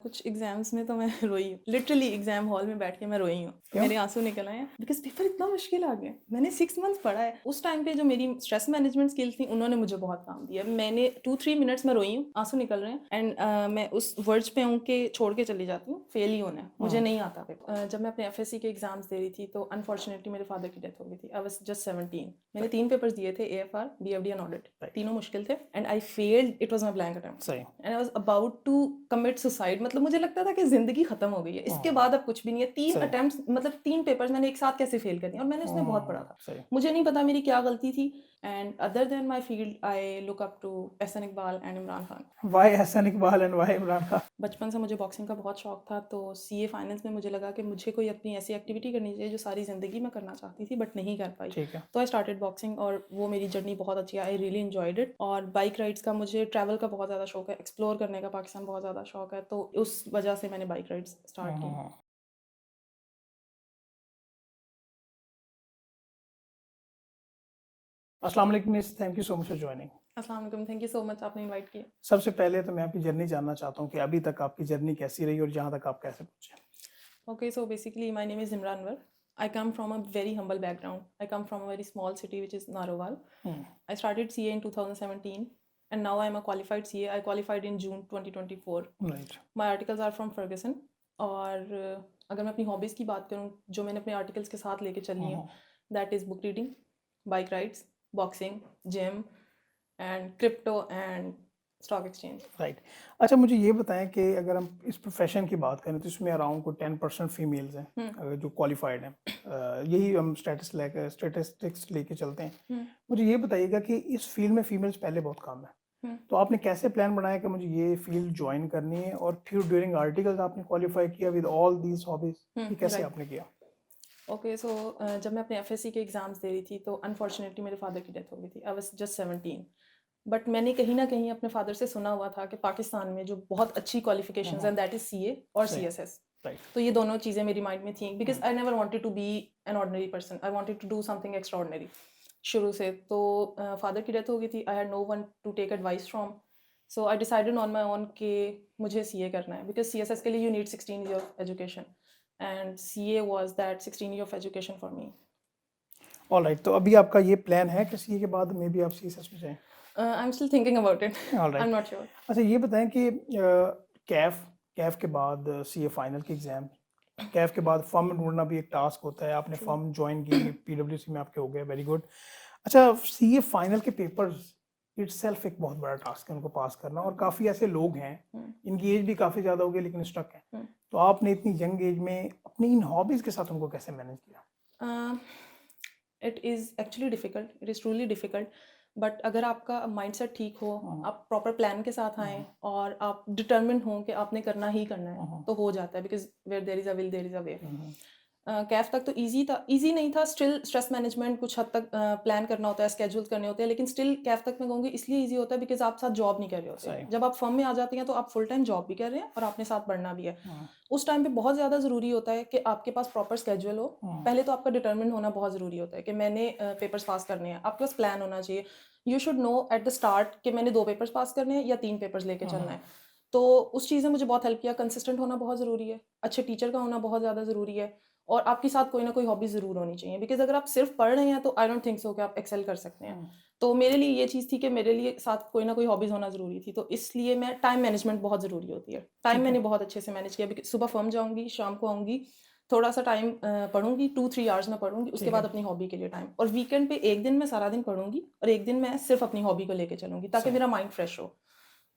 कुछ एग्जाम्स में तो मैं रोई हूँ, लिटरली एग्जाम हॉल में बैठ के मैं रोई हूँ। क्यों? मेरे आंसू निकल आए हैं बिकॉज पेपर इतना मुश्किल आ गया। मैंने 6 मंथ्स पढ़ा है। उस टाइम पे जो मेरी स्ट्रेस मैनेजमेंट स्किल्स थी उन्होंने मुझे बहुत काम दिया। मैंने 2-3 मिनट्स में रोई हूँ, आंसू निकल रहे हैं एंड मैं उस वर्ड्स पे हूँ कि छोड़ के चली जाती हूँ, फेल ही होना है, मुझे नहीं आता पेपर। जब मैं अपने एफएससी के एग्जाम्स दे रही थी तो अनफॉर्चुनेटली मेरे फादर की डेथ हो गई थी। I was just 17। मैंने 3 पेपर्स दिए थे, एएफआर, बीएफडी एंड ऑडिट। तीनों मुश्किल थे and I failed. It was my blank attempt सही। And I was about to commit suicide. मतलब मुझे लगता था कि जिंदगी खत्म हो गई है, इसके बाद अब कुछ भी नहीं है। 3 अटेम्प्ट्स, मतलब 3 पेपर्स मैंने एक साथ कैसे फेल कर दिए, और मैंने उसमें बहुत पढ़ा था। सही। मुझे नहीं पता मेरी क्या गलती थी। And other than my field I look up to Ahsan Iqbal and Imran Khan. Why Hasan Iqbal and why Imran Khan? बचपन से मुझे बॉक्सिंग का बहुत शौक था, तो सीए फाइनल्स में मुझे लगा कि मुझे कोई अपनी ऐसी एक्टिविटी करनी चाहिए जो सारी ज़िंदगी में करना चाहती थी बट नहीं कर पाई। ठीक है। तो आई स्टार्टेड बॉक्सिंग और वो मेरी जर्नी बहुत अच्छी है। I really enjoyed it. और बाइक राइड्स का, मुझे ट्रैवल का बहुत ज़्यादा शौक है, एक्सप्लोर करने का पाकिस्तान बहुत ज़्यादा शौक है, तो उस वजह से मैंने बाइक राइड्स स्टार्ट की। अस्सलाम वालेकुम miss, thank you so much for joining. अस्सलाम वालेकुम, थैंक यू सो मच, आपने इनवाइट किया। सबसे पहले तो मैं आपकी जर्नी जानना चाहता हूँ कि अभी तक आपकी जर्नी कैसी रही और जहाँ तक आप कैसे पहुँचे? Okay, so basically, my name is Imran Anwar. I come from a very humble background. I come from a very small city, which is Narowal. I started CA in 2017, and now I'm a qualified CA. I qualified in June 2024. Right. My articles are from Ferguson. और अगर मैं अपनी hobbies की बात करूँ जो मैंने अपने आर्टिकल्स के साथ लेके चली हूँ, that is book reading, bike rides, boxing, gym and crypto and stock exchange. Right. अच्छा, मुझे ये बताएं कि अगर हम इस प्रोफेशन की बात करें तो इसमें अराउंड को 10% फीमेल्स हैं जो क्वालिफाइड हैं। यही हम स्टेटिस्टिक्स लेके चलते हैं। मुझे ये बताइएगा कि इस फील्ड में फीमेल्स पहले बहुत कम है, तो आपने कैसे प्लान बनाया कि मुझे ये फील्ड ज्वाइन करनी है, और फिर ड्यूरिंग आर्टिकल्स आपने क्वालिफाई किया विद ऑल दीज हॉबीज, ये कैसे राइट। आपने किया? ओके, सो जब मैं अपने एफएससी के एग्ज़ाम्स दे रही थी तो अनफॉर्चुनेटली मेरे फादर की डेथ हो गई थी। I was just 17। बट मैंने कहीं ना कहीं अपने फादर से सुना हुआ था कि पाकिस्तान में जो बहुत अच्छी क्वालिफिकेशंस हैं दैट इज़ सीए और सही। सीएसएस। राइट। तो ये दोनों चीज़ें मेरी माइंड में थी because I never wanted to be an ordinary person. I wanted to do something extraordinary शुरू से। तो फादर की डेथ हो गई थी। I had no one to take advice from. So I decided on my own कि मुझे CA करना है बिकॉज सीएसएस के लिए you need 16 year of education and CA was that 16 year of education for me. All right, तो अभी आपका ये प्लान है कि सीए के बाद मे बी आप सीएसएस में जाएं? I am still thinking about it. All I am right. Not sure. अच्छा, ये बताएं कि कैफ कैफ के बाद सीए फाइनल के एग्जाम, कैफ के बाद फर्म ढूंढना भी एक टास्क होता है। आपने ट्रू। फर्म ज्वाइन की, पीडब्ल्यूसी में आपके हो गए, वेरी गुड। अच्छा, सीए फाइनल के पेपर्स इटसेल्फ एक बहुत बड़ा टास्क है उनको पास करना, और काफ़ी ऐसे लोग हैं इनकी एज भी काफ़ी ज़्यादा हो गई लेकिन स्टक हैं। तो आपने इतनी यंग एज में अपनी इन हॉबीज़ के साथ उनको कैसे मैनेज किया? It is actually difficult, it is truly difficult. But अगर आपका माइंडसेट ठीक हो, आप प्रॉपर प्लान के साथ आएँ और आप डिटर्मिन हों कि आपने करना ही करना है, तो हो जाता है because where there is a will there is a way. CAF तक तो ईज़ी था, ईज़ी नहीं था, स्टिल स्ट्रेस मैनेजमेंट कुछ हद तक प्लान करना होता है, स्केड्यूल्स करने होते हैं, लेकिन स्टिल कैफ़ तक मैं कहूँगी इसलिए ईज़ी होता है बिकॉज़ आप साथ जॉब नहीं कर रहे होते। सही। जब आप फर्म में आ जाती हैं तो आप फुल टाइम जॉब भी कर रहे हैं और अपने साथ पढ़ना भी है। उस टाइम पे बहुत ज़्यादा ज़रूरी होता है कि आपके पास प्रॉपर स्केड्यूल हो। पहले तो आपका डिटरमिन होना बहुत ज़रूरी होता है कि मैंने पेपर्स पास करने हैं। आपके पास प्लान होना चाहिए। You should know at the start कि मैंने 2 पेपर्स पास करने हैं या 3 पेपर्स लेके चलना है। तो उस चीज़ ने मुझे बहुत हेल्प किया। कंसिस्टेंट होना बहुत ज़रूरी है। अच्छे टीचर का होना बहुत ज़्यादा ज़रूरी है। और आपके साथ कोई ना कोई हॉबी ज़रूर होनी चाहिए बिकॉज़ अगर आप सिर्फ पढ़ रहे हैं तो आई डोंट थिंक सो कि आप एक्सेल कर सकते हैं। तो मेरे लिए ये चीज़ थी कि मेरे लिए साथ कोई ना कोई हॉबीज़ होना ज़रूरी थी। तो इसलिए मैं टाइम मैनेजमेंट बहुत ज़रूरी होती है। टाइम मैंने बहुत अच्छे से मैनेज किया। सुबह फर्म जाऊँगी, शाम को आऊँगी, थोड़ा-सा टाइम पढ़ूँगी, 2-3 आवर्स मैं पढ़ूँगी, उसके बाद अपनी हॉबी के लिए टाइम। और वीकेंड पे 1 दिन मैं सारा दिन पढ़ूँगी और 1 दिन मैं सिर्फ अपनी हॉबी को लेके चलूँगी ताकि मेरा माइंड फ्रेश हो।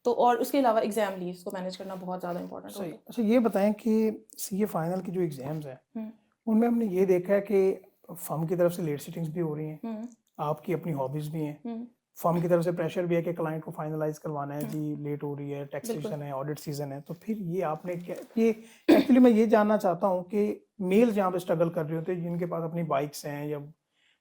तो और उसके अलावा एग्ज़ाम लीव्स को मैनेज करना बहुत ज़्यादा इंपॉर्टेंट सही। होता है। अच्छा, ये बताएं कि सीए फाइनल की जो एग्जाम्स हैं उनमें हमने ये देखा है कि फर्म की तरफ से लेट सिटिंग्स भी हो रही हैं, आपकी अपनी हॉबीज भी हैं, फर्म की तरफ से प्रेशर भी है कि क्लाइंट को फाइनलाइज करवाना है, जी लेट हो रही है, टैक्स बिल्कुल। सीजन है, ऑडिट सीजन है। तो फिर ये आपने क्या, ये एक्चुअली मैं ये जानना चाहता हूँ कि मेल्स जहाँ पे स्ट्रगल कर रहे होते हैं जिनके पास अपनी बाइक्स हैं या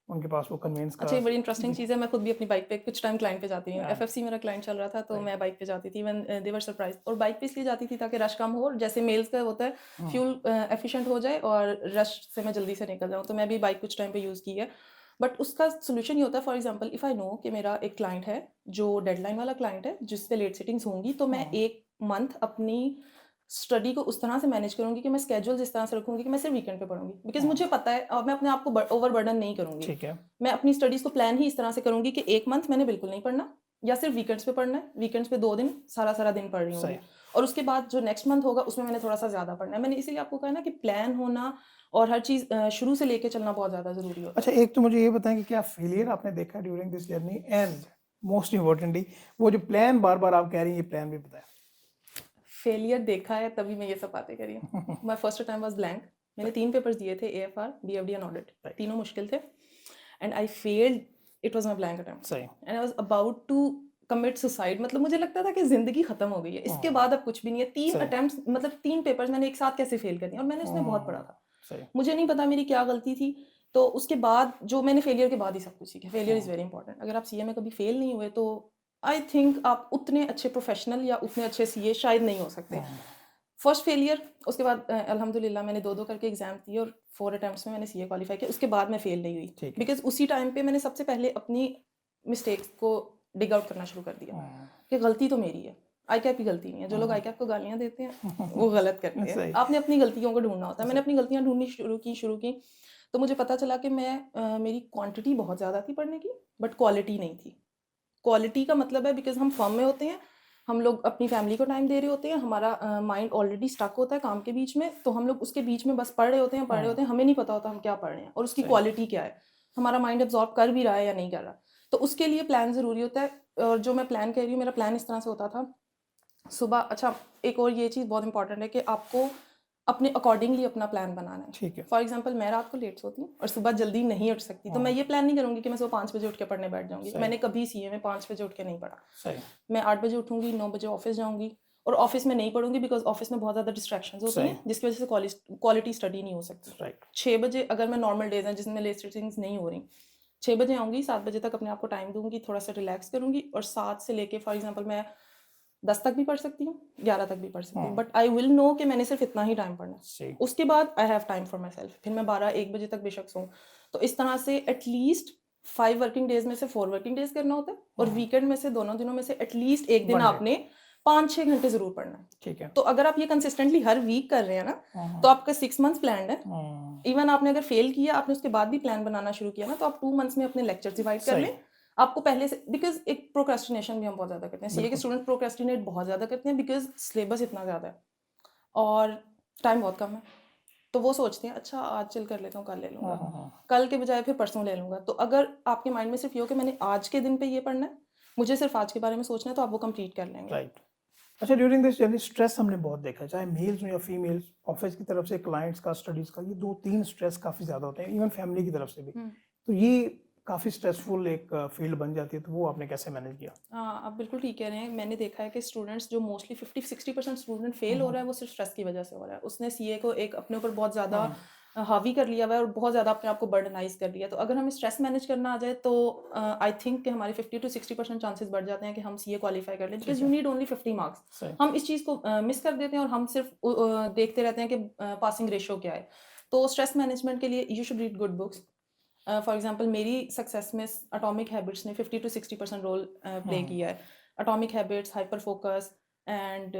उनके पास वो कन्वेंस अच्छा, का, ये बड़ी इंटरेस्टिंग जी। चीज़ है। मैं खुद भी अपनी बाइक पे कुछ टाइम क्लाइंट पे जाती हूँ। हाँ, एफएफसी मेरा क्लाइंट चल रहा था तो राइट। मैं बाइक पे जाती थी व्हेन दे वर सरप्राइज्ड। और बाइक पे इसलिए जाती थी ताकि रश कम हो और जैसे मेल्स का होता है फ्यूल एफिशिएंट हो जाए और रश से मैं जल्दी से निकल जाऊँ। तो मैं भी बाइक कुछ टाइम पे यूज़ की है। बट उसका सॉल्यूशन ये होता है, for example if I know कि मेरा एक क्लाइंट है जो डेडलाइन वाला क्लाइंट है जिससे लेट सिटिंग्स होंगी, तो मैं 1 मंथ अपनी स्टडी को उस तरह से मैनेज करूंगी कि मैं स्केड्यूल इस तरह से रखूंगी कि मैं सिर्फ वीकेंड पे पढ़ूंगी, बिकॉज मुझे पता है और मैं अपने आप को ओवर बर्डन नहीं करूंगी। ठीक है। मैं अपनी स्टडीज को प्लान ही इस तरह से करूंगी कि एक मंथ मैंने बिल्कुल नहीं पढ़ना, या सिर्फ वीकेंड्स पे पढ़ना है, वीकेंड्स पे 2 दिन सारा दिन पढ़ रही हूँ, और उसके बाद जो नेक्स्ट मंथ होगा उसमें मैंने थोड़ा सा ज्यादा पढ़ना है। मैंने इसीलिए आपको कहा ना कि प्लान होना और हर चीज शुरू से लेके चलना बहुत ज्यादा जरूरी होता है। अच्छा, एक तो मुझे ये बताएं कि क्या फेलियर आपने देखा during this journey, and most importantly वो जो प्लान बार बार आप कह रही हैं, ये प्लान भी बताएं। फेलियर देखा है तभी मैं ये सब बातें करी हूँ। My first time was blank. मैंने 3 पेपर्स दिए थे, AFR, BFD एंड ऑडिट, तीनों मुश्किल थे, and I failed. It was my blank attempt सही। And I was about to commit suicide. मतलब मुझे लगता था कि जिंदगी खत्म हो गई है, इसके बाद अब कुछ भी नहीं है। 3 अटेम्प्ट्स, मतलब 3 पेपर्स मैंने एक साथ कैसे फेल कर दिए, और मैंने उसमें बहुत पढ़ा था। मुझे नहीं पता मेरी क्या गलती थी। तो उसके बाद जो मैंने फेलियर के बाद ही सब कुछ सीखा। Failure is very important. अगर आप CA में कभी फेल नहीं हुए तो आई थिंक आप उतने अच्छे प्रोफेशनल या उतने अच्छे CA शायद नहीं हो सकते। फर्स्ट फेलियर, उसके बाद अल्हम्दुलिल्लाह मैंने 2 करके एग्जाम दिए और 4 अटेम्प्ट्स में मैंने CA क्वालिफाई किया। उसके बाद मैं फेल नहीं हुई, बिकॉज उसी टाइम पे मैंने सबसे पहले अपनी मिस्टेक्स को डिग आउट करना शुरू कर दिया कि गलती तो मेरी है, ICAP की गलती नहीं है। जो लोग ICAP को गालियाँ देते हैं वो गलत करते हैं। आपने अपनी गलतियों को ढूंढना होता है। मैंने अपनी गलतियाँ ढूंढनी शुरू की तो मुझे पता चला कि मैं मेरी क्वांटिटी बहुत ज़्यादा थी पढ़ने की, बट क्वालिटी नहीं थी। क्वालिटी का मतलब है बिकॉज हम फर्म में होते हैं, हम लोग अपनी फैमिली को टाइम दे रहे होते हैं, हमारा माइंड ऑलरेडी स्टक होता है काम के बीच में, तो हम लोग उसके बीच में बस पढ़ रहे होते हैं, हमें नहीं पता होता हम क्या पढ़ रहे हैं और उसकी क्वालिटी क्या है, हमारा माइंड एब्जॉर्ब कर भी रहा है या नहीं कर रहा। तो उसके लिए प्लान ज़रूरी होता है। और जो मैं प्लान कह रही हूँ, मेरा प्लान इस तरह से होता था सुबह। अच्छा, एक और ये चीज़ बहुत इंपॉर्टेंट है कि आपको अपने अकॉर्डिंगली अपना प्लान बनाना है। ठीक है। फॉर एग्जांपल मैं रात को लेट सोती हूँ और सुबह जल्दी नहीं उठ सकती, तो मैं ये प्लान नहीं करूँगी कि मैं सुबह 5 बजे उठ के पढ़ने बैठ जाऊँगी। मैंने कभी CA में 5 बजे उठ के नहीं पढ़ा। मैं 8 बजे उठूँगी, 9 बजे ऑफिस जाऊँगी, और ऑफिस में नहीं पढ़ूँगी बिकॉज ऑफिस में बहुत ज़्यादा डिस्ट्रैक्शंस होती हैं, जिसकी वजह से क्वालिटी स्टडी नहीं हो सकती। 6 बजे अगर मैं नॉर्मल डेज हैं जिसमें लेट सेटिंग्स नहीं हो रही, 6 बजे आऊँगी, 7 बजे तक अपने आप को टाइम दूंगी, थोड़ा सा रिलैक्स करूँगी, और 7 से लेके फॉर एग्जाम्पल मैं 10 तक भी पढ़ सकती हूँ, 11 तक भी पढ़ सकती हूँ, बट आई विल नो कि मैंने सिर्फ इतना ही टाइम पढ़ना है। उसके बाद I have time for my self, फिर मैं 12-1 बजे तक बेशक सोऊं। तो इस तरह से एटलीस्ट 5 वर्किंग डेज में से 4 वर्किंग डेज करना होता है, और वीकेंड में से दोनों दिनों में से एटलीस्ट एक दिन आपने 5-6 घंटे जरूर पढ़ना है। ठीक है। तो अगर आप ये कंसिस्टेंटली हर वीक कर रहे हैं ना, तो आपका 6 मंथ्स प्लान है। इवन आपने अगर फेल किया, आपने उसके बाद भी प्लान बनाना शुरू किया ना, तो आप 2 मंथ्स में अपने लेक्चर डिवाइड कर लें। आपको पहले से, बिकॉज एक प्रोक्रेस्टिनेशन भी हम बहुत ज़्यादा करते हैं, CA के स्टूडेंट प्रोक्रेस्टिनेट बहुत ज़्यादा करते हैं बिकॉज सिलेबस इतना ज़्यादा है और टाइम बहुत कम है। तो वो सोचते हैं अच्छा आज चिल कर लेता हूँ, कल ले लूँगा, कल के बजाय फिर परसों ले लूँगा। तो अगर आपके माइंड में सिर्फ ये हो कि मैंने आज के दिन पे ये पढ़ना है, मुझे सिर्फ आज के बारे में सोचना है, तो आप वो कंप्लीट कर लेंगे। राइट। अच्छा, ड्यूरिंग दिस जर्नी स्ट्रेस हमने बहुत देखा है, चाहे मेल्स हो या फीमेल्स, ऑफिस की तरफ से, क्लाइंट्स का, स्टडीज का, ये 2-3 स्ट्रेस काफ़ी ज़्यादा होते हैं, इवन फैमिली की तरफ से भी। तो ये काफ़ी स्ट्रेसफुल एक फील्ड बन जाती है, तो वो आपने कैसे मैनेज किया? हाँ, आप बिल्कुल ठीक कह रहे हैं। मैंने देखा है कि स्टूडेंट्स जो मोस्टली 50-60% स्टूडेंट फेल हो रहा है, वो सिर्फ स्ट्रेस की वजह से हो रहा है। उसने CA को एक अपने ऊपर बहुत ज़्यादा हावी कर लिया हुआ है और बहुत ज़्यादा अपने आप को बर्डनाइज कर लिया। तो अगर हमें स्ट्रेस मैनेज करना आ जाए तो आई थिंक कि हमारे 50-60% चांसेस बढ़ जाते हैं कि हम CA क्वालिफाई कर लें, because you need only 50 marks. हम इस चीज़ को मिस कर देते हैं और हम सिर्फ देखते रहते हैं कि पासिंग रेशो क्या है। तो स्ट्रेस मैनेजमेंट के लिए you should read good books. For example मेरी सक्सेस में एटॉमिक हैबिट्स ने 50-60% रोल प्ले किया है। Atomic habits, hyper focus and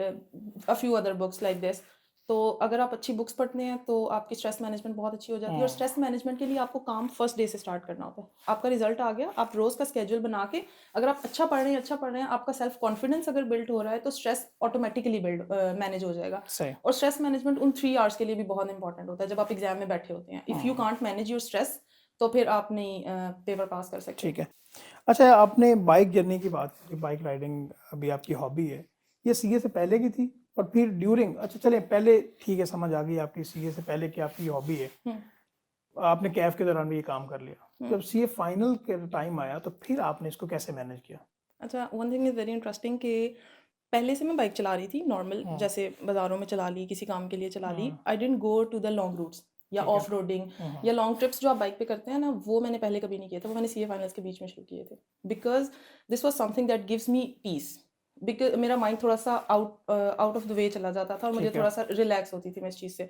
a few other books like this. तो अगर आप अच्छी बुक्स पढ़ते हैं तो आपकी स्ट्रेस मैनेजमेंट बहुत अच्छी हो जाती है। और स्ट्रेस मैनेजमेंट के लिए आपको काम फर्स्ट डे से स्टार्ट करना होता है। आपका रिजल्ट आ गया, आप रोज़ का स्केड्यूल बना के अगर आप अच्छा पढ़ रहे हैं, आपका सेल्फ कॉन्फिडेंस अगर बिल्ड हो रहा है, तो स्ट्रेस ऑटोमेटिकली मैनेज हो जाएगा। और स्ट्रेस मैनेजमेंट उन 3 आवर्स के लिए भी बहुत इंपॉर्टेंट होता है जब आप एग्जाम में बैठे होते हैं। If you can't manage your stress, तो फिर आप नहीं पेपर पास कर सकते। ठीक है। अच्छा, आपने बाइक जर्नी की बात की, बाइक राइडिंग अभी आपकी हॉबी है, ये CA से पहले की थी और फिर ड्यूरिंग, अच्छा चले पहले ठीक है, समझ आ गई आपकी CA से पहले की आपकी हॉबी है, आपने कैफ के दौरान भी ये काम कर लिया, जब CA फाइनल के टाइम आया तो फिर आपने इसको कैसे मैनेज किया? अच्छा, one thing is very interesting कि पहले से मैं बाइक चला रही थी नॉर्मल, जैसे बाज़ारों में चला ली, किसी काम के लिए चला ली। I didn't go to the long routes या ऑफ रोडिंग या लॉन्ग ट्रिप्स जो आप बाइक पे करते हैं ना, वो मैंने पहले कभी नहीं किया था। वो मैंने CA फाइनल्स के बीच में शुरू किए थे, because this was something that gives me peace. Because मेरा माइंड थोड़ा सा आउट ऑफ द वे चला जाता था और मुझे थोड़ा सा रिलैक्स होती थी मैं इस चीज़ से।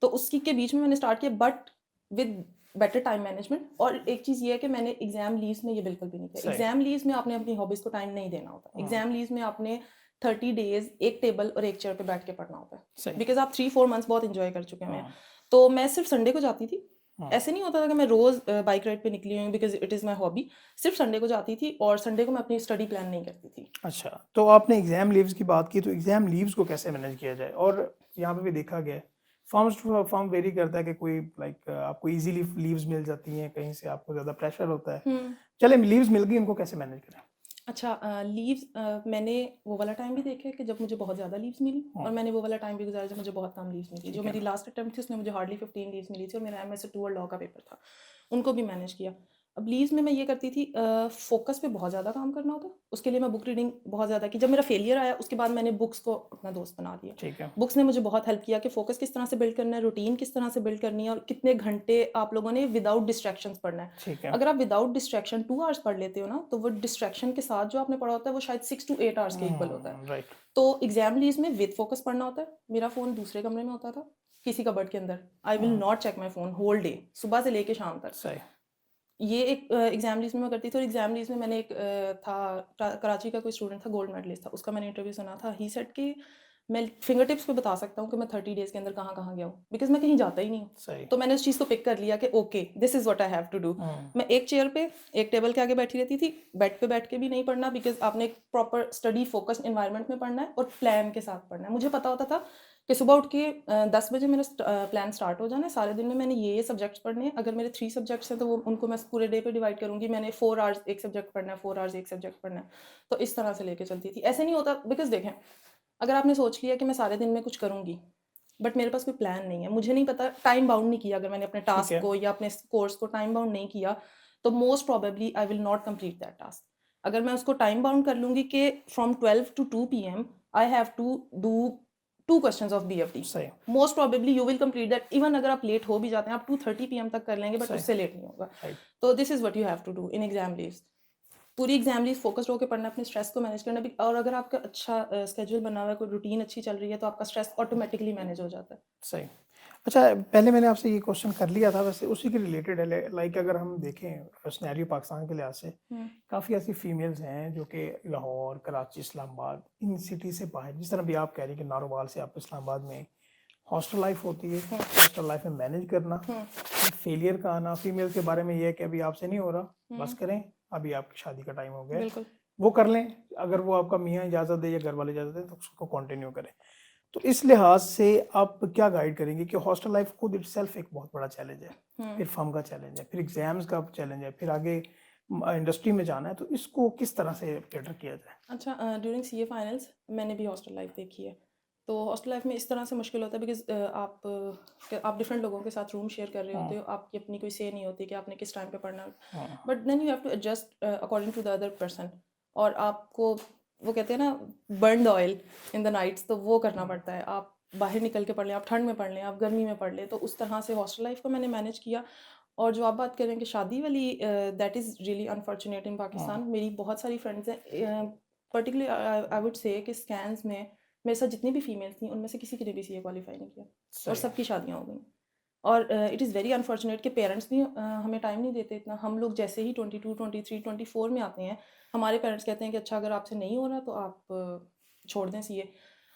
तो उसकी के बीच में मैंने स्टार्ट किया, but with better time management. और एक चीज़ ये है कि मैंने एग्जाम लीव्स में ये बिल्कुल भी नहीं किया। एग्जाम लीव्स में आपने अपनी हॉबीज़ को टाइम नहीं देना होता। एग्जाम लीव्स में आपने 30 डेज एक टेबल और एक चेयर पे बैठ के पढ़ना होता है, सही। बिकॉज आप 3-4 मंथ्स बहुत इंजॉय कर चुके हैं। हाँ। तो मैं सिर्फ संडे को जाती थी, हाँ। ऐसे नहीं होता था कि मैं रोज बाइक राइड पे निकली हूँ because it is my hobby. सिर्फ संडे को जाती थी और संडे को मैं अपनी स्टडी प्लान नहीं करती थी। अच्छा, तो आपने एग्जाम लीव्स की बात की, तो एग्जाम लीव्स को कैसे मैनेज किया जाए? और यहाँ पे भी देखा गया है फर्म्स टू फर्म वेरी करता है कि कोई लाइक आपको इजीली लीव्स मिल जाती हैं, कहीं से आपको ज़्यादा प्रेशर होता है। चले लीव्स मिल गई, उनको कैसे मैनेज करें? अच्छा, लीव्स मैंने वो वाला टाइम भी देखा है कि जब मुझे बहुत ज़्यादा लीव्स मिली, और मैंने वो वाला टाइम भी गुजारा जब मुझे बहुत कम लीव्स मिली। जो मेरी लास्ट अटेम्प्ट थी उसमें मुझे हार्डली 15 लीव्स मिली थी और मेरा MS2 और लॉ का पेपर था, उनको भी मैनेज किया। अब लीव्स में मैं ये करती थी, फोकस पे बहुत ज़्यादा काम करना होता, उसके लिए मैं बुक रीडिंग बहुत ज़्यादा की। जब मेरा फेलियर आया उसके बाद मैंने बुक्स को अपना दोस्त बना दिया। ठीक है। बुक्स ने मुझे बहुत हेल्प किया कि फोकस किस तरह से बिल्ड करना है, रूटीन किस तरह से बिल्ड करनी है, और कितने घंटे आप लोगों ने विदाउट डिस्ट्रैक्शंस पढ़ना है। ठीक है। अगर आप विदाउट डिस्ट्रैक्शन 2 आवर्स पढ़ लेते हो ना, तो वो डिस्ट्रैक्शन के साथ जो आपने पढ़ा होता है वो शायद 6 to 8 आवर्स के इक्वल होता है। राइट। तो एग्जाम लीव्स में विद फोकस पढ़ना होता है। मेरा फ़ोन दूसरे कमरे में होता था, किसी कबर्ड के अंदर। I will not check my phone whole day, सुबह से लेके शाम तक। सही। ये एक एग्जाम लीव्स में मैं करती थी। और एग्जाम लीव्स में मैंने एक कराची का कोई स्टूडेंट था, गोल्ड मेडलिस्ट था, उसका मैंने इंटरव्यू सुना था। ही सेड कि मैं फिंगर टिप्स पे बता सकता हूँ कि मैं 30 डेज के अंदर कहाँ कहाँ गया हूँ, बिकॉज मैं कहीं जाता ही नहीं हूँ। सही। तो मैंने उस चीज़ को पिक कर लिया कि okay this is what I have to do. मैं एक चेयर पे एक टेबल के आगे बैठी रहती थी, बेड पे बैठ के भी नहीं पढ़ना, बिकॉज आपने एक प्रॉपर स्टडी फोकस इन्वायरमेंट में पढ़ना है और प्लान के साथ पढ़ना है। मुझे पता होता था कि सुबह उठ के 10 बजे मेरा प्लान स्टार्ट हो जाना है, सारे दिन में मैंने ये सब्जेक्ट्स पढ़ने हैं। अगर मेरे 3 सब्जेक्ट्स हैं तो वो उनको मैं पूरे डे पे डिवाइड करूँगी। मैंने 4 आवर्स एक सब्जेक्ट पढ़ना है, 4 आवर्स एक सब्जेक्ट पढ़ना है। तो इस तरह से लेके चलती थी। ऐसे नहीं होता, बिकॉज देखें, अगर आपने सोच लिया कि मैं सारे दिन में कुछ करूँगी, बट मेरे पास कोई प्लान नहीं है, मुझे नहीं पता, टाइम बाउंड नहीं किया, अगर मैंने अपने टास्क को या अपने कोर्स को टाइम बाउंड नहीं किया, तो most probably I will not complete that task. अगर मैं उसको टाइम बाउंड कर लूँगी कि from 12 to 2 PM I have to do 2 questions of BFD, सही। Most probably you will complete that. Even अगर आप लेट हो भी जाते हैं, आप 2:30 PM तक कर लेंगे, बट सही। उससे लेट नहीं होगा। राइट। तो this is what you have to do in exam leaves. पूरी एग्जाम लीव फोकस्ड होकर पढ़ना, अपने स्ट्रेस को मैनेज करना भी। और अगर आपका अच्छा स्केड्यूल बना हुआ है, कोई रूटीन अच्छी चल रही है, तो आपका स्ट्रेस ऑटोमेटिकली मैनेज हो जाता है। सही। अच्छा, पहले मैंने आपसे ये क्वेश्चन कर लिया था, वैसे उसी के रिलेटेड है। लाइक अगर हम देखें सिनेरियो पाकिस्तान के लिहाज से, काफ़ी ऐसी फीमेल्स हैं जो कि लाहौर, कराची, इस्लामाबाद, इन सिटी से बाहर, जिस तरह भी आप कह रही हैं कि नारोवाल से आप इस्लामाबाद में हॉस्टल लाइफ होती है, हॉस्टल लाइफ में मैनेज करना, फेलियर का आना। फीमेल्स के बारे में ये है कि अभी आपसे नहीं हो रहा, बस करें, अभी आपकी शादी का टाइम हो गया है, बिल्कुल। वो कर लें। अगर वो आपका मियाँ इजाज़त दे या घर वाले इजाज़त दें तो उसको कंटिन्यू करें। तो इस लिहाज से आप क्या गाइड करेंगे कि हॉस्टल लाइफ खुद इटसेल्फ एक बहुत बड़ा चैलेंज है, फिर फर्म का चैलेंज है, फिर एग्जाम्स का चैलेंज है, फिर आगे इंडस्ट्री में जाना है, तो इसको किस तरह से बेटर किया जाए? अच्छा, ड्यूरिंग CA फाइनल्स मैंने भी हॉस्टल लाइफ देखी है। तो हॉस्टल लाइफ में इस तरह से मुश्किल होता है, बिकॉज आप डिफरेंट लोगों के साथ रूम शेयर कर रहे होते हो, आपकी अपनी कोई से नहीं होती कि आपने किस टाइम पे पढ़ना है, but then you have to adjust according to the other person. और आपको, वो कहते हैं ना, burn the oil in the nights, तो वो करना पड़ता है। आप बाहर निकल के पढ़ लें, आप ठंड में पढ़ लें, आप गर्मी में पढ़ लें, तो उस तरह से हॉस्टल लाइफ को मैंने मैनेज किया। और जो आप बात करें कि शादी वाली, दैट इज़ रियली अनफॉर्चुनेट इन पाकिस्तान। मेरी बहुत सारी फ्रेंड्स हैं, पर्टिकुलरली आई वुड से कि स्कैन्स में मेरे साथ जितनी भी फीमेल्स थी, उनमें से किसी की ने भी CA क्वालिफाई नहीं किया, और सबकी शादियाँ हो गई। और इट इज़ वेरी अनफॉर्चुनेट कि पेरेंट्स भी हमें टाइम नहीं देते इतना। हम लोग जैसे ही 22, 23, 24 में आते हैं, हमारे पेरेंट्स कहते हैं कि अच्छा, अगर आपसे नहीं हो रहा तो आप छोड़ दें CA।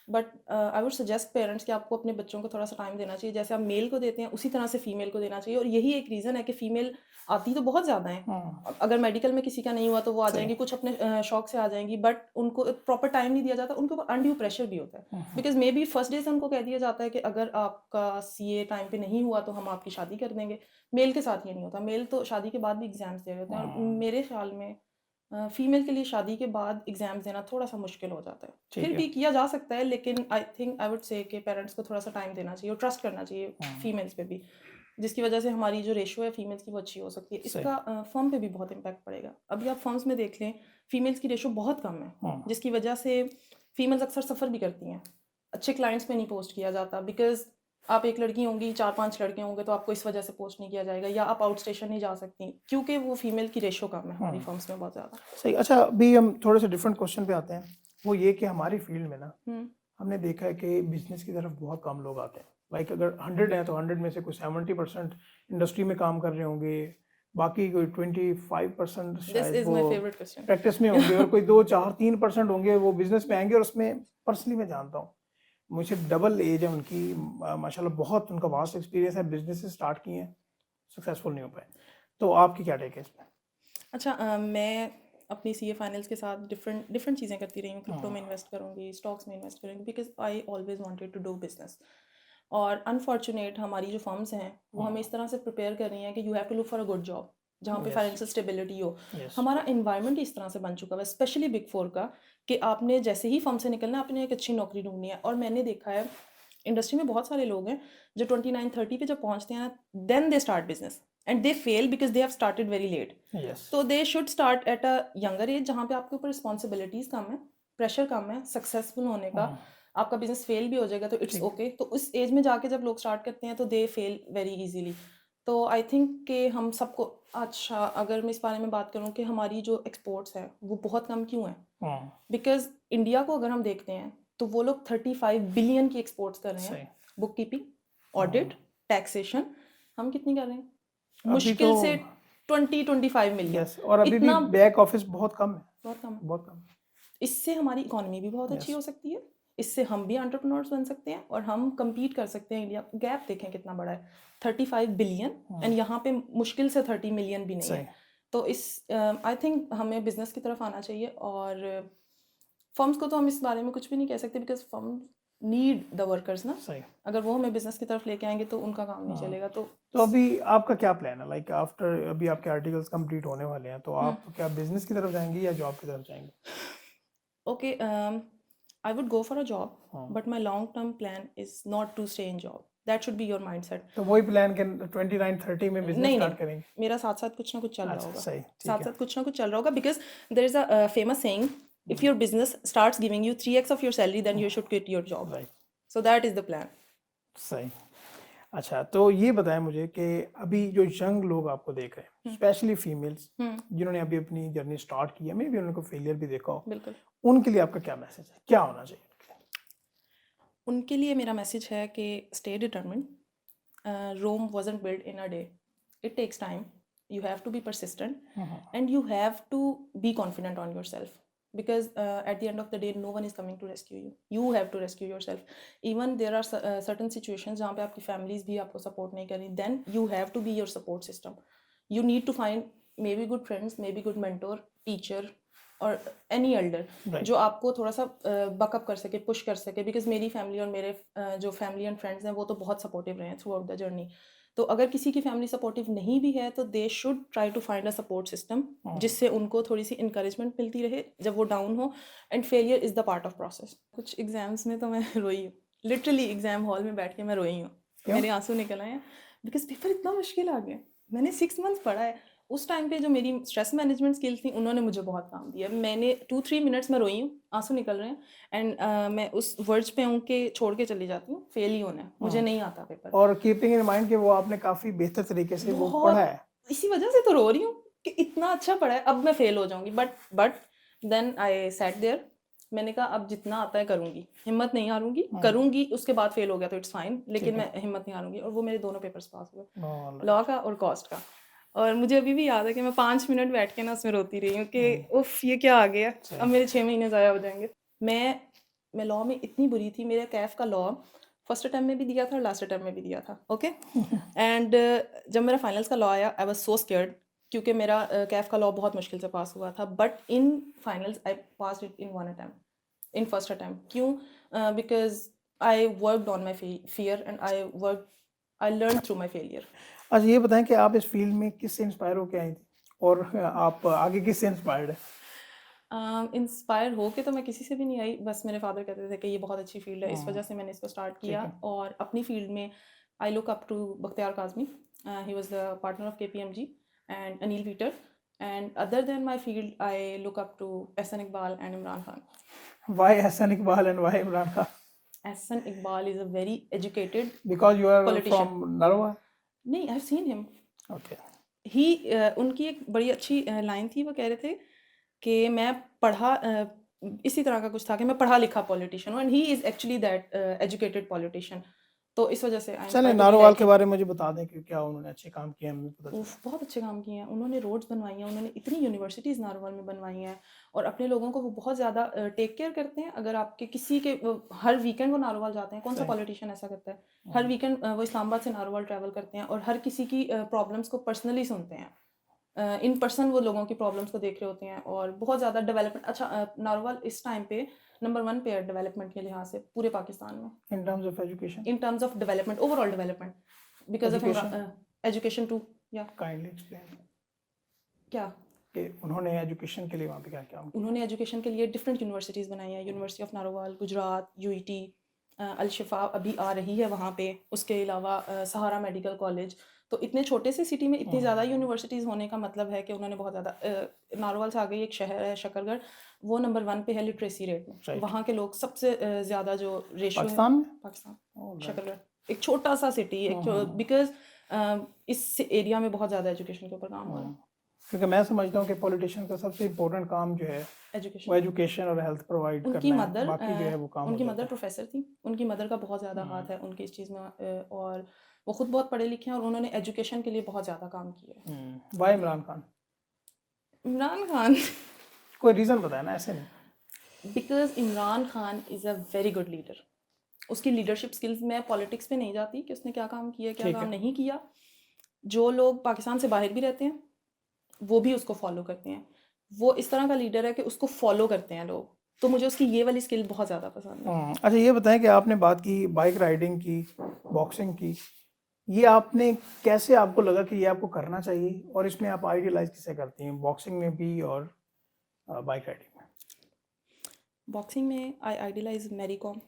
But I would suggest parents कि आपको अपने बच्चों को थोड़ा सा टाइम देना चाहिए, जैसे आप मेल को देते हैं उसी तरह से फीमेल को देना चाहिए। और यही एक रीज़न है कि फ़ीमेल आती तो बहुत ज़्यादा हैं। अगर मेडिकल में किसी का नहीं हुआ तो वो आ जाएंगी, कुछ अपने शौक से आ जाएंगी, बट उनको प्रॉपर टाइम नहीं दिया जाता, उनके ऊपर अनड्यू प्रेशर भी होता है। Because may be first day से उनको कह दिया जाता है कि अगर आपका CA टाइम पे नहीं हुआ तो हम आपकी शादी कर देंगे। मेल के साथ ये नहीं होता, मेल तो शादी के बाद भी एग्जाम्स दे रहे होते हैं। और मेरे ख्याल में फीमेल के लिए शादी के बाद एग्जाम्स देना थोड़ा सा मुश्किल हो जाता है। फिर भी किया जा सकता है, लेकिन I think I would say कि पेरेंट्स को थोड़ा सा टाइम देना चाहिए और ट्रस्ट करना चाहिए फीमेल्स पे भी, जिसकी वजह से हमारी जो रेशो है फीमेल्स की वो अच्छी हो सकती है। इसका फर्म पे भी बहुत इम्पैक्ट पड़ेगा। अभी आप फर्म्स में देख लें, फीमेल्स की रेशो बहुत कम है, जिसकी वजह से फीमेल्स अक्सर सफ़र भी करती हैं। अच्छे क्लाइंट्स में नहीं पोस्ट किया जाता, बिकॉज आप एक लड़की होंगी, 4-5 लड़के होंगे, तो आपको इस वजह से पोस्ट नहीं किया जाएगा, या आप आउट स्टेशन नहीं जा सकती, क्योंकि वो फीमेल की रेशो कम है हमारी फर्म्स में बहुत ज़्यादा। सही। अच्छा, अभी हम थोड़े से डिफरेंट क्वेश्चन पे आते हैं। वो ये कि हमारी फील्ड में ना हमने देखा है कि बिजनेस की तरफ बहुत कम लोग आते हैं। लाइक अगर 100 हैं तो 100 में से कोई 70% इंडस्ट्री में काम कर रहे होंगे, बाकी कोई 25% दिस शायद इज वो माय फेवरेट क्वेश्चन। प्रैक्टिस में होंगे और कोई 2 4 3% होंगे वो बिजनेस में आएंगे। और उसमें पर्सनली मैं जानता हूँ, मुझे डबल एज है उनकी, माशाल्लाह बहुत उनका वास्ट एक्सपीरियंस है, बिजनेस स्टार्ट किए हैं, सक्सेसफुल नहीं हो पाए। तो आपकी क्या टेक है इसमें? अच्छा, मैं अपनी सीए फाइनल्स के साथ डिफरेंट डिफरेंट चीज़ें करती रही हूँ। क्रिप्टो में इन्वेस्ट करूँगी, स्टॉक्स में इन्वेस्ट करूँगी, because I always wanted to do business. और अनफॉर्चुनेट हमारी जो फर्म्स हैं वो हमें इस तरह से प्रिपेयर कर रही हैं कि you have to look for a good job जहाँ पे यस फाइनेंशियल स्टेबिलिटी हो। यस हमारा इन्वायरमेंट इस तरह से बन चुका है, स्पेशली बिग फोर का, कि आपने जैसे ही फर्म से निकलना आपने एक अच्छी नौकरी ढूंढनी है। और मैंने देखा है इंडस्ट्री में बहुत सारे लोग हैं जो 29 30 पे जब पहुंचते हैं then they start business and they fail because they have started very late. Yes तो they should start at a younger age जहाँ पे आपके ऊपर रिस्पॉन्सिबिलिटीज़ कम है, प्रेशर कम है सक्सेसफुल होने का। आपका बिजनेस फेल भी हो जाएगा तो इट्स ठीक ओके। तो उस एज में जाके जब लोग स्टार्ट करते हैं तो दे फेल वेरी इजीली। तो आई थिंक कि हम सबको, अच्छा अगर मैं इस बारे में बात करूँ कि हमारी जो एक्सपोर्ट्स है वो बहुत कम क्यों है, बिकॉज इंडिया को अगर हम देखते हैं तो वो लोग 35 बिलियन की एक्सपोर्ट्स कर रहे सही। हैं। बुक कीपिंग, ऑडिट, टैक्सेशन, हम कितनी कर रहे हैं? अभी तो मुश्किल से 20-25 मिलियन। यस, और अभी भी इतना बैक ऑफिस बहुत कम है, बहुत कम है। बहुत कम। इससे हमारी इकोनॉमी भी बहुत अच्छी यस हो सकती है, इससे हम भी एंटरप्रेन्योर्स बन सकते हैं और हम compete कर सकते हैं। इंडिया गैप देखें कितना बड़ा है, 35 बिलियन, एंड यहाँ पे मुश्किल से 30 मिलियन भी नहीं सही। है। तो इस आई थिंक हमें बिजनेस की तरफ आना चाहिए। और फर्म्स को तो हम इस बारे में कुछ भी नहीं कह सकते because firm need the workers ना। सही। अगर वो हमें बिजनेस की तरफ लेके आएंगे तो उनका काम नहीं चलेगा। तो तो अभी आपका क्या प्लान है, लाइक आफ्टर अभी आपके आर्टिकल्स कंप्लीट होने वाले हैं तो आप क्या बिजनेस की तरफ जाएंगे या जॉब की तरफ जाएंगे? okay, I would go for a job, but my long term plan is not to stay in job. That should be your mindset. तो वही प्लान के 29 30 में बिजनेस नहीं स्टार्ट नहीं, करेंगे? मेरा साथ साथ कुछ ना कुछ चल रहा अच्छा होगा, सही, ठीक साथ है। साथ कुछ ना कुछ चल रहा होगा, because there is a famous saying, if your business starts giving you 3x of your salary then you should quit your job. Right, So that is the plan. सही। अच्छा तो ये बताएं मुझे कि अभी जो यंग लोग आपको देख रहे हैं, स्पेशली फीमेल्स जिन्होंने अभी अपनी जर्नी स्टार्ट की है, मे भी उनको फेलियर भी देखा हो, बिल्कुल। उनके लिए आपका क्या मैसेज है, क्या होना चाहिए? उनके लिए मेरा मैसेज है कि stay determined. Rome wasn't built in a day. It takes time. You have to be persistent, and you have to be confident on yourself, because at the end of the day no one is coming to rescue you. You have to rescue yourself. Even there are certain situations जहाँ पे आपकी families भी आपको support नहीं कर रही, then you have to be your support system. You need to find maybe good friends, maybe good mentor, teacher और any Elder जो आपको थोड़ा सा बकअप कर सके, पुश कर सके। बिकॉज मेरी फैमिली और मेरे जो फैमिली एंड फ्रेंड्स हैं वो तो बहुत सपोर्टिव रहे हैं थ्रू आउट द जर्नी। तो अगर किसी की फैमिली सपोर्टिव नहीं भी है तो they should try to find a support system जिससे उनको थोड़ी सी इंकरेजमेंट मिलती रहे जब वो डाउन हो। And failure is the part of process. कुछ एग्जाम्स में तो मैं रोई हूँ, लिटरली एग्जाम हॉल में बैठ के मैं रोई हूँ, मेरे आंसू निकल आए हैं बिकॉज पेपर इतना मुश्किल आ गया। मैंने 6 मंथ्स पढ़ा है, उस टाइम पे जो मेरी स्ट्रेस मैनेजमेंट स्किल थी उन्होंने मुझे बहुत काम दिया। मैंने 2-3 मिनट्स में रोई हूँ, आंसू निकल रहे हैं, एंड मैं उस वर्ज पे हूँ कि छोड़ के चली जाती हूँ, फेल ही होना है, मुझे नहीं आता पेपर। और कीपिंग इन माइंड कि वो आपने काफी बेहतर तरीके से वो पढ़ा है, इसी वजह से तो रो रही हूँ कि इतना अच्छा पढ़ा है, अब मैं फेल हो जाऊंगी। But then I sat there, मैंने कहा अब जितना आता है करूंगी, हिम्मत नहीं हारूंगी, करूंगी। उसके बाद फेल हो गया तो इट्स फाइन, लेकिन मैं हिम्मत नहीं हारूंगी। और वो मेरे दोनों पेपर्स पास हुए, लॉ का और कॉस्ट का। और मुझे अभी भी याद है कि मैं 5 मिनट बैठ के ना उसमें रोती रही हूँ कि उफ ये क्या आ गया, अब मेरे 6 महीने ज़ाया हो जाएंगे। मैं लॉ में इतनी बुरी थी, मेरे कैफ का लॉ फर्स्ट अटेम्प्ट में भी दिया था और लास्ट अटेम्प्ट में भी दिया था, ओके। एंड जब मेरा फाइनल्स का लॉ आया आई वाज सो स्केयर्ड क्योंकि मेरा कैफ का लॉ बहुत मुश्किल से पास हुआ था। But in finals I pass it in 1 attempt, in first attempt. क्यों? Because I worked on my fear and I learn through my failure. अच्छा ये बताएं कि आप इस फील्ड में किससे इंस्पायर होकर आई थी और आप आगे किससे इंस्पायर्ड है? इंस्पायर हो के तो मैं किसी से भी नहीं आई, बस मेरे फादर कहते थे कि ये बहुत अच्छी फील्ड है, इस वजह से मैंने इसको स्टार्ट किया। और अपनी फील्ड में I look up to Bakhtiar Kazmi, he was the partner of KPMG, and Anil वीटर। And other than my field I look up to Ahsan Iqbal and Imran Khan. Why Ahsan Iqbal and why Imran Khan? Ahsan Iqbal is a very educated Because you are politician. from Narwa? नहीं, I have seen him. Okay. उनकी एक बड़ी अच्छी line थी, वो कह रहे थे कि मैं पढ़ा इसी तरह का कुछ था कि मैं पढ़ा लिखा पॉलिटिशियन हूँ, and he is actually that educated politician. तो इस वजह से आई चले इंस्पायर्ड नारोवाल के बारे में मुझे बता दें कि क्या उन्होंने अच्छे काम किए, हमें पता चले। बहुत अच्छे काम किए हैं उन्होंने, रोड्स बनवाई हैं उन्होंने, इतनी यूनिवर्सिटीज़ नारोवाल में बनवाई हैं, और अपने लोगों को वो बहुत ज़्यादा टेक केयर करते हैं। अगर आपके किसी के हर वीकेंड वो नारोवाल जाते हैं, कौन सा सही। पॉलिटिशियन ऐसा करता है? हर वीकेंड वो इस्लामाबाद से नारोवाल ट्रैवल करते हैं और हर किसी की प्रॉब्लम्स को पर्सनली सुनते हैं, इन पर्सन वो लोगों की प्रॉब्लम्स को देख रहे होते हैं, और बहुत ज़्यादा डेवलपमेंट। अच्छा, नारोवाल इस टाइम पे नंबर 1 पे है डेवलपमेंट के लिहाज से पूरे पाकिस्तान में, in terms of education, in terms of development, overall development, because of education education too. या काइंडली एक्सप्लेन क्या कि उन्होंने एजुकेशन के लिए वहाँ पे क्या क्या किया। उन्होंने एजुकेशन के लिए डिफरेंट यूनिवर्सिटीज़ बनाई हैं, university of Narowal, Gujrat, UET, Al Shifa अभी आ रही है वहाँ पे, उसके अलावा सहारा मेडिकल कॉलेज। तो इतने छोटे से सिटी में इतनी ज़्यादा यूनिवर्सिटीज़ होने का मतलब है कि उन्होंने बहुत ज़्यादा, नारोवाल से आगे एक शहर है शकरगढ़, वो नंबर 1 पे है लिटरेसी रेट में, Right. वहाँ के लोग सबसे ज़्यादा जो रेशो है पाकिस्तान में? Pakistan, All right. शकरगढ़ एक छोटा सा सिटी, एक बिकॉज इस एरिया में बहुत ज़्यादा एजुकेशन के ऊपर काम हो रहा है, क्योंकि मैं समझता हूँ कि पॉलिटिशियन का सबसे इम्पोर्टेंट काम जो है वो एजुकेशन। एजुकेशन और हेल्थ प्रोवाइड उनकी करना है, मदर बाकी जो है वो काम हो उनकी जाता मदर है। प्रोफेसर थी, उनकी मदर का बहुत ज़्यादा हाथ है उनकी इस चीज़ में, और वो खुद बहुत पढ़े लिखे हैं और उन्होंने एजुकेशन के लिए बहुत ज़्यादा काम किया है। वाई इमरान खान? इमरान खान कोई रीज़न बताया ना, ऐसे नहीं। Because Imran Khan is a very good leader, उसकी लीडरशिप स्किल्स, मैं पॉलिटिक्स पे नहीं जाती कि उसने क्या काम किया क्या ठीक काम है। नहीं किया, जो लोग पाकिस्तान से बाहर भी रहते हैं वो भी उसको फॉलो करते हैं, वो इस तरह का लीडर है कि उसको फॉलो करते हैं लोग, तो मुझे उसकी ये वाली स्किल बहुत ज़्यादा पसंद है। अच्छा ये बताएं कि आपने बात की बाइक राइडिंग की, बॉक्सिंग की, ये आपने कैसे, आपको लगा कि ये आपको करना चाहिए, और इसमें आप आइडियलाइज किसे करती हैं, बॉक्सिंग में भी और बाइक राइडिंग में? बॉक्सिंग में I idolize Mary Kom,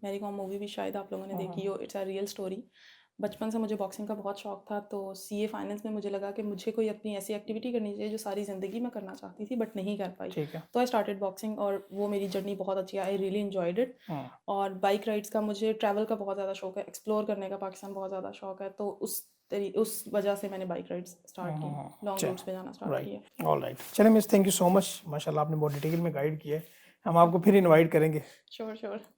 Mary Kom movie भी शायद आप लोगों ने देखी हो, इट्स अ रियल स्टोरी। बचपन से मुझे बॉक्सिंग का बहुत शौक था, तो सीए फाइनल्स में मुझे लगा कि मुझे कोई अपनी ऐसी एक्टिविटी करनी चाहिए जो सारी ज़िंदगी में करना चाहती थी बट नहीं कर पाई, ठीक है। तो आई स्टार्टेड बॉक्सिंग और वो मेरी जर्नी बहुत अच्छी, आई रियली एन्जॉयड इट। और बाइक राइड्स का, मुझे ट्रैवल का बहुत ज़्यादा शौक है, एक्सप्लोर करने का पाकिस्तान बहुत ज़्यादा शौक है, तो उस वजह से मैंने बाइक राइड्स स्टार्ट की, लॉन्ग रूट्स पे जाना स्टार्ट किया। Right, all right. चलिए miss, thank you so much, माशाल्लाह आपने बहुत डिटेल में गाइड किया है, हम आपको फिर इनवाइट करेंगे। Sure sure.